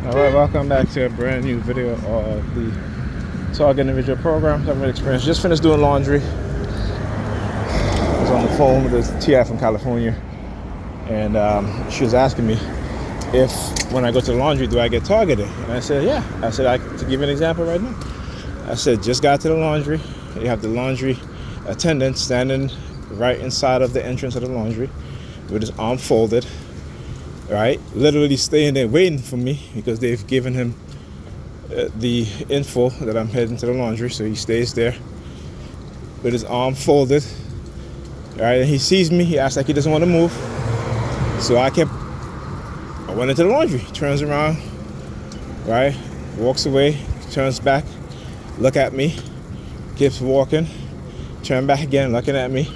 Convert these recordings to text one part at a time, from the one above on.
Alright, welcome back to a brand new video of the Target Individual Program Government Experience. Just finished doing laundry. I was on the phone with this TI from California, and she was asking me if when I go to the laundry, do I get targeted? And I said, yeah. I said, to give you an example right now, I said, just got to the laundry. You have the laundry attendant standing right inside of the entrance of the laundry with his arm folded, right, literally staying there waiting for me because they've given him the info that I'm heading to the laundry. So he stays there with his arm folded, right, and he sees me. He acts like he doesn't want to move. So I went into the laundry, turns around, right, walks away, turns back, look at me, keeps walking, turn back again, looking at me,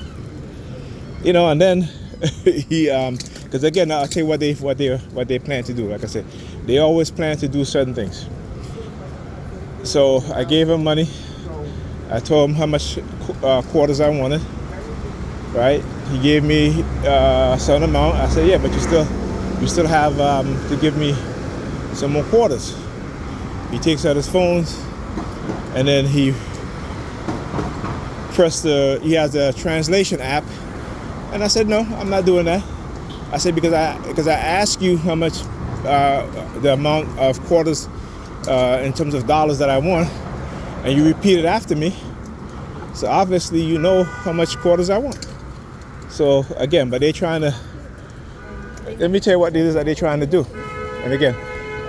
and then he because again, I'll tell you what they plan to do. Like I said, they always plan to do certain things. So I gave him money. I told him how much quarters I wanted. Right? He gave me a certain amount. I said, yeah, but you still have to give me some more quarters. He takes out his phones, and then he has a translation app, and I said, no, I'm not doing that. I said, because I asked you how much the amount of quarters in terms of dollars that I want, and you repeated after me. So obviously you know how much quarters I want. So again, but they're trying to, let me tell you what it is that they're trying to do. And again,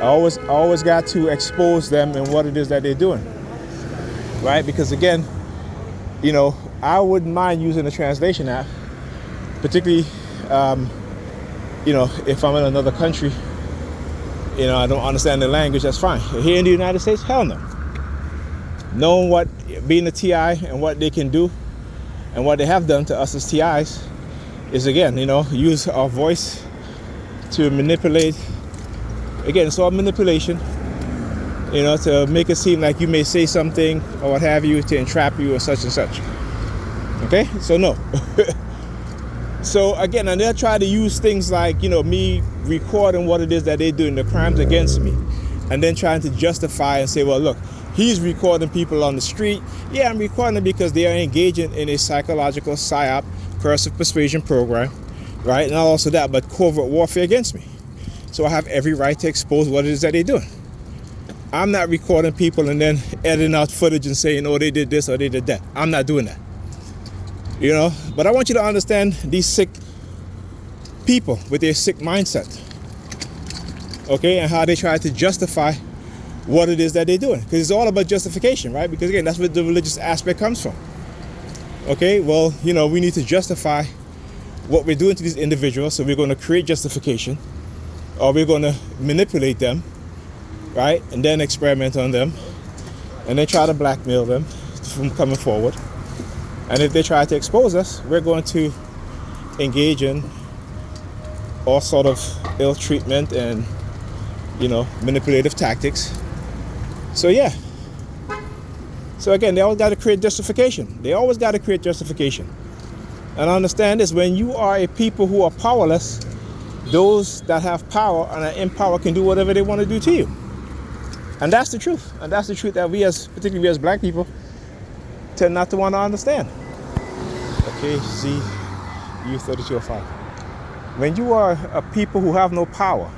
I always got to expose them and what it is that they're doing. Right? Because again, I wouldn't mind using the translation app, particularly if I'm in another country, I don't understand the language, that's fine. Here in the United States, hell no. Knowing what being a TI and what they can do and what they have done to us as TIs is, again, use our voice to manipulate. Again, it's all manipulation, to make it seem like you may say something or what have you to entrap you or such and such. Okay, so no. So again, and they'll try to use things like, me recording what it is that they're doing, the crimes against me, and then trying to justify and say, well, look, he's recording people on the street. Yeah, I'm recording them because they are engaging in a psychological PSYOP, coercive persuasion program, right? And not also that, but covert warfare against me. So I have every right to expose what it is that they're doing. I'm not recording people and then editing out footage and saying, oh, they did this or they did that. I'm not doing that. But I want you to understand these sick people with their sick mindset, okay, and how they try to justify what it is that they're doing, because it's all about justification, right? Because again, that's where the religious aspect comes from. Okay, well, we need to justify what we're doing to these individuals, so we're going to create justification, or we're going to manipulate them, right, and then experiment on them, and then try to blackmail them from coming forward. And if they try to expose us, we're going to engage in all sort of ill treatment and, manipulative tactics. So yeah. So again, they always got to create justification. They always got to create justification. And understand this, when you are a people who are powerless, those that have power and are in power can do whatever they want to do to you. And that's the truth. And that's the truth that particularly we as black people, tend not to want to understand. Okay, U3205. When you are a people who have no power,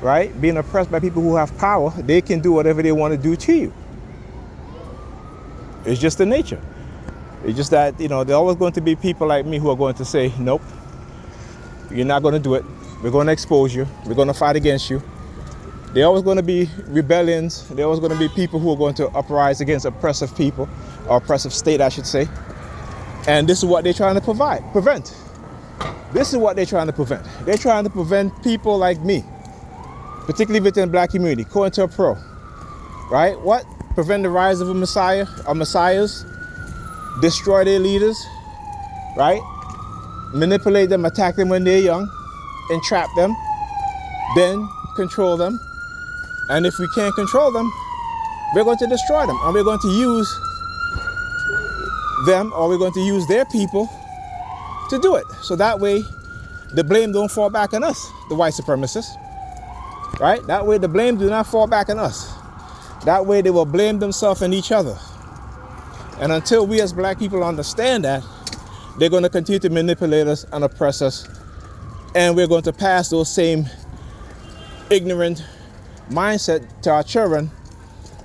right, being oppressed by people who have power, they can do whatever they want to do to you. It's just the nature. It's just that, there are always going to be people like me who are going to say, nope, you're not going to do it. We're going to expose you. We're going to fight against you. There are always going to be rebellions. There are always going to be people who are going to uprise against oppressive people, or oppressive state, I should say. And this is what they're trying to prevent. This is what they're trying to prevent. They're trying to prevent people like me, particularly within the black community, COINTELPRO, right? What? Prevent the rise of a messiah, or messiahs, destroy their leaders, right? Manipulate them, attack them when they're young, entrap them, then control them. And if we can't control them, we're going to destroy them, and we're going to use them, or we're going to use their people to do it. So that way, the blame don't fall back on us, the white supremacists. right? That way the blame do not fall back on us. That way they will blame themselves and each other. And until we as black people understand that, they're going to continue to manipulate us and oppress us. And we're going to pass those same ignorant mindset to our children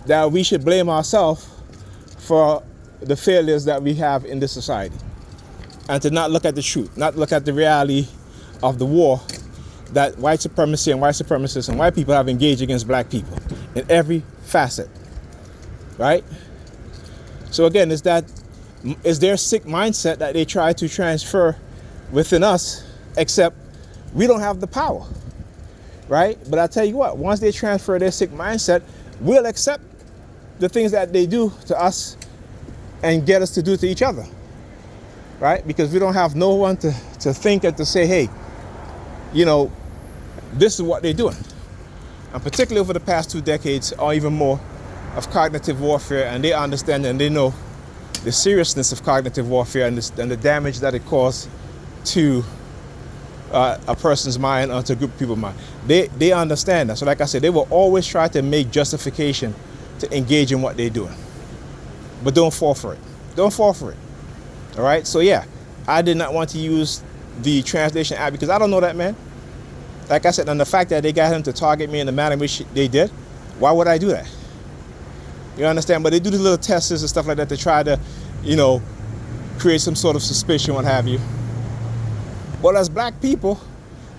that we should blame ourselves for the failures that we have in this society. And to not look at the truth, not look at the reality of the war that white supremacy and white supremacists and white people have engaged against black people in every facet, right? So again, is their sick mindset that they try to transfer within us, except we don't have the power, right? But I tell you what, once they transfer their sick mindset, we'll accept the things that they do to us and get us to do to each other, right? Because we don't have no one to think and to say, hey, you know, this is what they're doing. And particularly over the past 2 decades or even more of cognitive warfare, and they understand and they know the seriousness of cognitive warfare and the damage that it causes to a person's mind or to a group of people's mind. They understand that. So like I said, they will always try to make justification to engage in what they're doing. But don't fall for it. Don't fall for it. All right? So yeah, I did not want to use the translation app because I don't know that man. Like I said, and the fact that they got him to target me in the manner in which they did, why would I do that? You understand? But they do these little tests and stuff like that to try to, you know, create some sort of suspicion, what have you. Well, as black people,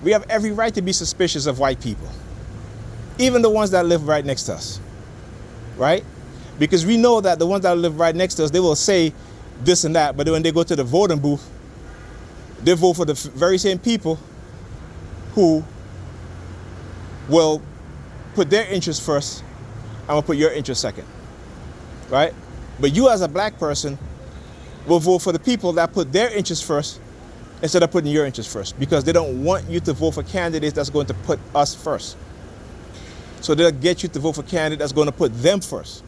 we have every right to be suspicious of white people. Even the ones that live right next to us. Right? Because we know that the ones that live right next to us, they will say this and that, but when they go to the voting booth, they vote for the very same people who will put their interests first and will put your interests second, right? But you as a black person will vote for the people that put their interests first instead of putting your interests first, because they don't want you to vote for candidates that's going to put us first. So they'll get you to vote for candidates that's going to put them first.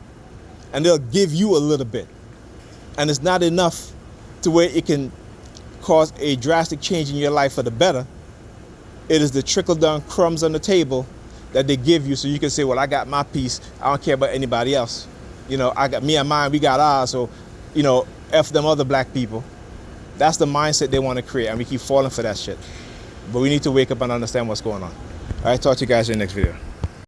And they'll give you a little bit. And it's not enough to where it can cause a drastic change in your life for the better. It is the trickle-down crumbs on the table that they give you so you can say, well, I got my piece. I don't care about anybody else. You know, I got me and mine, we got ours. So, you know, F them other black people. That's the mindset they want to create, and we keep falling for that shit. But we need to wake up and understand what's going on. All right, talk to you guys in the next video.